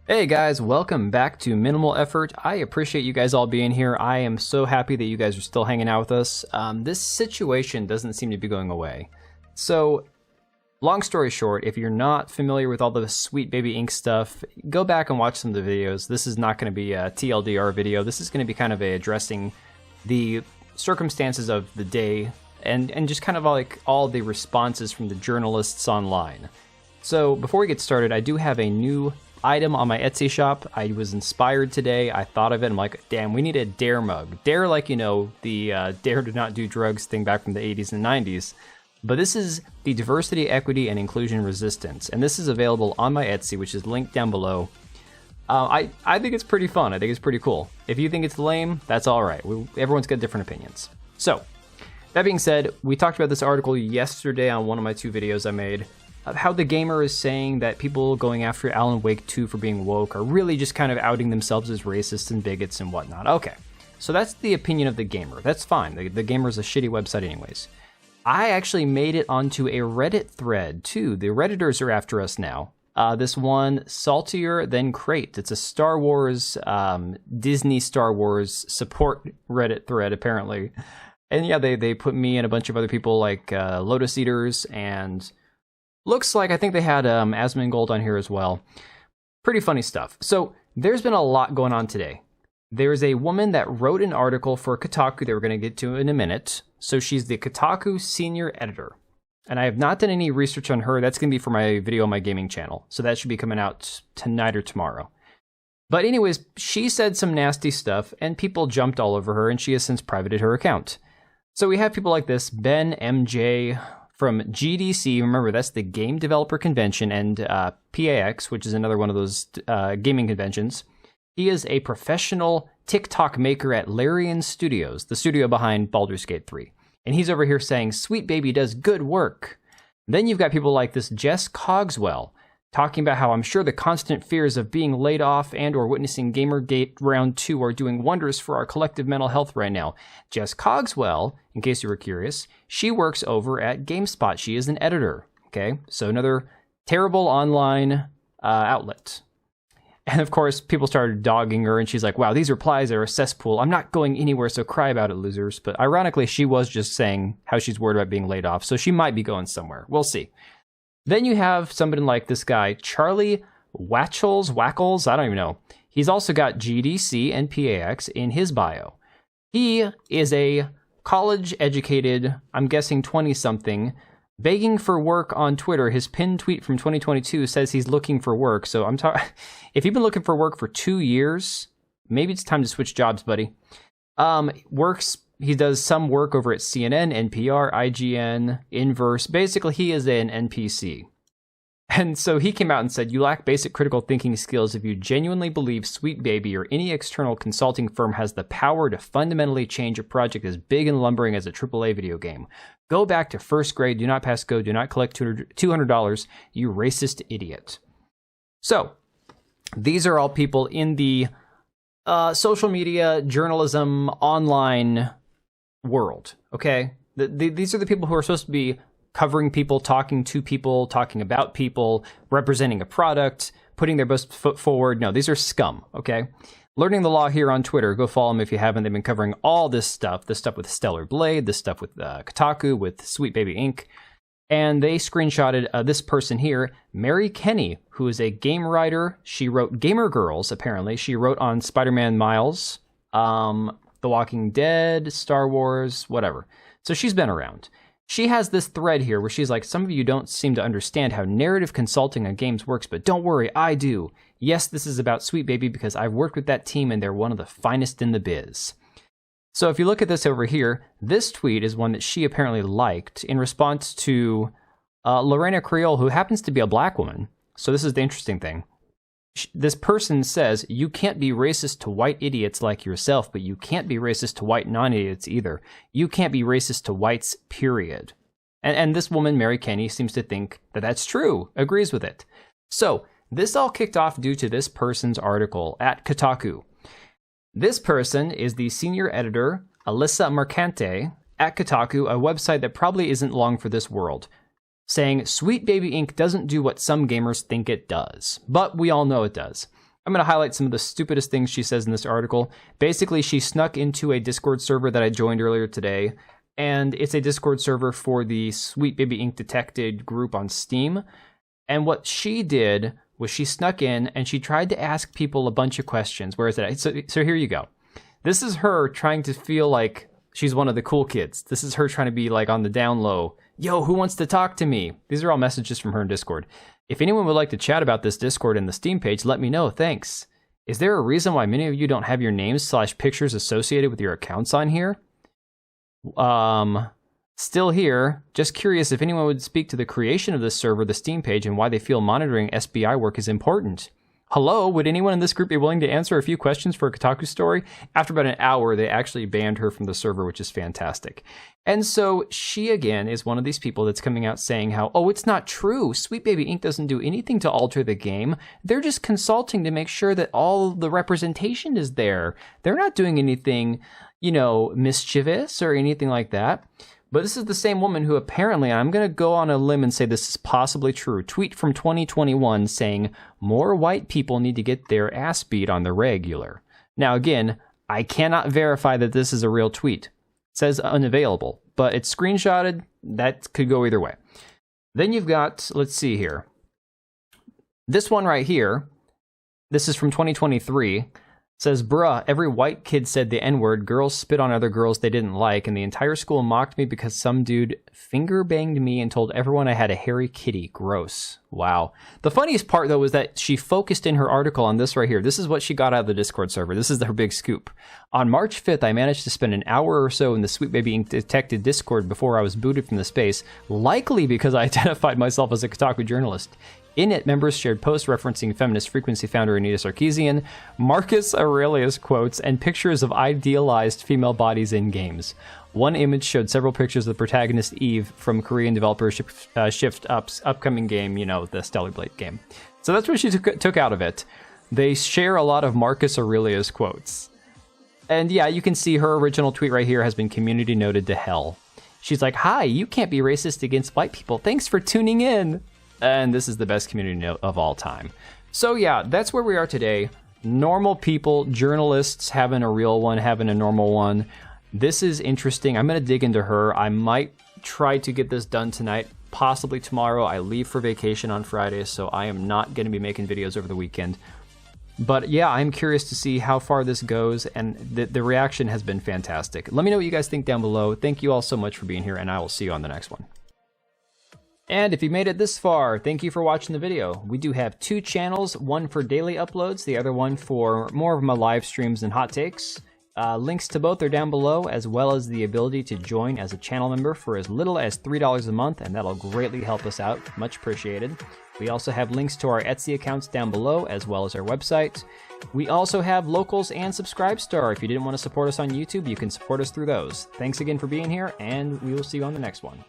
Hey guys, welcome back to Minimal Effort. I appreciate you guys all being here. I am so happy that you guys are still hanging out with us. This situation doesn't seem to be going away. So, long story short, if you're not familiar with all the Sweet Baby Ink stuff, go back and watch some of the videos. This is not going to be a TLDR video. This is going to be kind of addressing the circumstances of the day and just kind of like all the responses from the journalists online. So, before we get started, I do have a new item on my Etsy shop. I was inspired today. I thought of it. I'm like, damn, we need a Dare mug. Dare, like, you know, the Dare to Not Do Drugs thing back from the 80s and 90s. But this is the Diversity, Equity, and Inclusion Resistance. And this is available on my Etsy, which is linked down below. I think it's pretty fun. I think it's pretty cool. If you think it's lame, that's all right. Everyone's got different opinions. So, that being said, we talked about this article yesterday on one of my two videos I made. How the gamer is saying that people going after Alan Wake 2 for being woke are really just kind of outing themselves as racists and bigots and whatnot. Okay, so that's the opinion of the gamer. That's fine. The gamer is a shitty website anyways. I actually made it onto a Reddit thread too. The Redditors are after us now. This one, Saltier Than Crate. It's a Star Wars, Disney Star Wars support Reddit thread apparently. And yeah, they put me and a bunch of other people like Lotus Eaters and... looks like I think they had Asmongold on here as well. Pretty funny stuff. So there's been a lot going on today. There's a woman that wrote an article for Kotaku that we're going to get to in a minute. So she's the Kotaku senior editor. And I have not done any research on her. That's going to be for my video on my gaming channel. So that should be coming out tonight or tomorrow. But anyways, she said some nasty stuff and people jumped all over her and she has since privated her account. So we have people like this, Ben MJ... from GDC, remember that's the Game Developer Convention, and PAX, which is another one of those gaming conventions. He is a professional TikTok maker at Larian Studios, the studio behind Baldur's Gate 3. And he's over here saying, Sweet Baby does good work. Then you've got people like this Jess Cogswell, talking about how I'm sure the constant fears of being laid off and or witnessing Gamergate Round 2 are doing wonders for our collective mental health right now. Jess Cogswell, in case you were curious, she works over at GameSpot. She is an editor, okay? So another terrible online outlet. And of course, people started dogging her, and she's like, wow, these replies are a cesspool. I'm not going anywhere, so cry about it, losers. But ironically, she was just saying how she's worried about being laid off, so she might be going somewhere. We'll see. Then you have somebody like this guy, Charlie Wackles, I don't even know. He's also got GDC and PAX in his bio. He is a college-educated, I'm guessing 20-something, begging for work on Twitter. His pinned tweet from 2022 says he's looking for work. So if you've been looking for work for 2 years, maybe it's time to switch jobs, buddy. He does some work over at CNN, NPR, IGN, Inverse. Basically, he is an NPC. And so he came out and said, you lack basic critical thinking skills if you genuinely believe Sweet Baby or any external consulting firm has the power to fundamentally change a project as big and lumbering as a AAA video game. Go back to first grade, do not pass go, do not collect $200, you racist idiot. So, these are all people in the social media, journalism, online world, okay? These are the people who are supposed to be covering people, talking to people, talking about people, representing a product, putting their best foot forward. No, these are scum, okay? Learning the Law here on Twitter. Go follow them if you haven't. They've been covering all this stuff with Stellar Blade, this stuff with Kotaku, with Sweet Baby Ink. And they screenshotted this person here, Mary Kenny, who is a game writer. She wrote Gamer Girls, apparently. She wrote on Spider-Man Miles, The Walking Dead, Star Wars, whatever. So she's been around. She has this thread here where she's like, some of you don't seem to understand how narrative consulting on games works, but don't worry, I do. Yes, this is about Sweet Baby because I've worked with that team and they're one of the finest in the biz. So if you look at this over here, this tweet is one that she apparently liked in response to Lorena Creole, who happens to be a black woman. So this is the interesting thing. This person says, you can't be racist to white idiots like yourself, but you can't be racist to white non-idiots either. You can't be racist to whites, period. And this woman, Mary Kenny, seems to think that that's true, agrees with it. So this all kicked off due to this person's article at Kotaku. This person is the senior editor, Alyssa Mercante, at Kotaku, a website that probably isn't long for this world, saying Sweet Baby Ink doesn't do what some gamers think it does, but we all know it does. I'm going to highlight some of the stupidest things she says in this article. Basically, she snuck into a Discord server that I joined earlier today, and it's a Discord server for the Sweet Baby Ink Detected group on Steam. And what she did was she snuck in and she tried to ask people a bunch of questions. Where is it? So here you go. This is her trying to feel like she's one of the cool kids. This is her trying to be like on the down low. Yo, who wants to talk to me? These are all messages from her in Discord. If anyone would like to chat about this Discord in the Steam page, let me know. Thanks. Is there a reason why many of you don't have your names/pictures associated with your accounts on here? Still here. Just curious if anyone would speak to the creation of this server, the Steam page, and why they feel monitoring SBI work is important. Hello, would anyone in this group be willing to answer a few questions for a Kotaku story? After about an hour, they actually banned her from the server, which is fantastic. And so she, again, is one of these people that's coming out saying how, oh, it's not true. Sweet Baby Ink doesn't do anything to alter the game. They're just consulting to make sure that all the representation is there. They're not doing anything, mischievous or anything like that. But this is the same woman who apparently, and I'm going to go on a limb and say this is possibly true, tweet from 2021 saying, more white people need to get their ass beat on the regular. Now, again, I cannot verify that this is a real tweet. It says unavailable, but it's screenshotted. That could go either way. Then you've got, let's see here. This one right here, this is from 2023. Says, bruh, every white kid said the N-word, girls spit on other girls they didn't like, and the entire school mocked me because some dude finger banged me and told everyone I had a hairy kitty. Gross. Wow. The funniest part, though, was that she focused in her article on this right here. This is what she got out of the Discord server. This is her big scoop. On March 5th, I managed to spend an hour or so in the Sweet Baby Ink Detected Discord before I was booted from the space, likely because I identified myself as a Kotaku journalist. In it, members shared posts referencing Feminist Frequency founder Anita Sarkeesian, Marcus Aurelius quotes, and pictures of idealized female bodies in games. One image showed several pictures of the protagonist Eve from Korean developer Shift Up's upcoming game, the Stellar Blade game. So that's what she took out of it. They share a lot of Marcus Aurelius quotes. And yeah, you can see her original tweet right here has been community noted to hell. She's like, hi, you can't be racist against white people. Thanks for tuning in. And this is the best community note of all time. So yeah, that's where we are today. Normal people, journalists having a real one, having a normal one. This is interesting. I'm going to dig into her. I might try to get this done tonight, possibly tomorrow. I leave for vacation on Friday, so I am not going to be making videos over the weekend. But yeah, I'm curious to see how far this goes, and the reaction has been fantastic. Let me know what you guys think down below. Thank you all so much for being here, and I will see you on the next one. And if you made it this far, thank you for watching the video. We do have two channels, one for daily uploads, the other one for more of my live streams and hot takes. Links to both are down below, as well as the ability to join as a channel member for as little as $3 a month, and that'll greatly help us out. Much appreciated. We also have links to our Etsy accounts down below, as well as our website. We also have locals and Subscribestar. If you didn't want to support us on YouTube, you can support us through those. Thanks again for being here, and we will see you on the next one.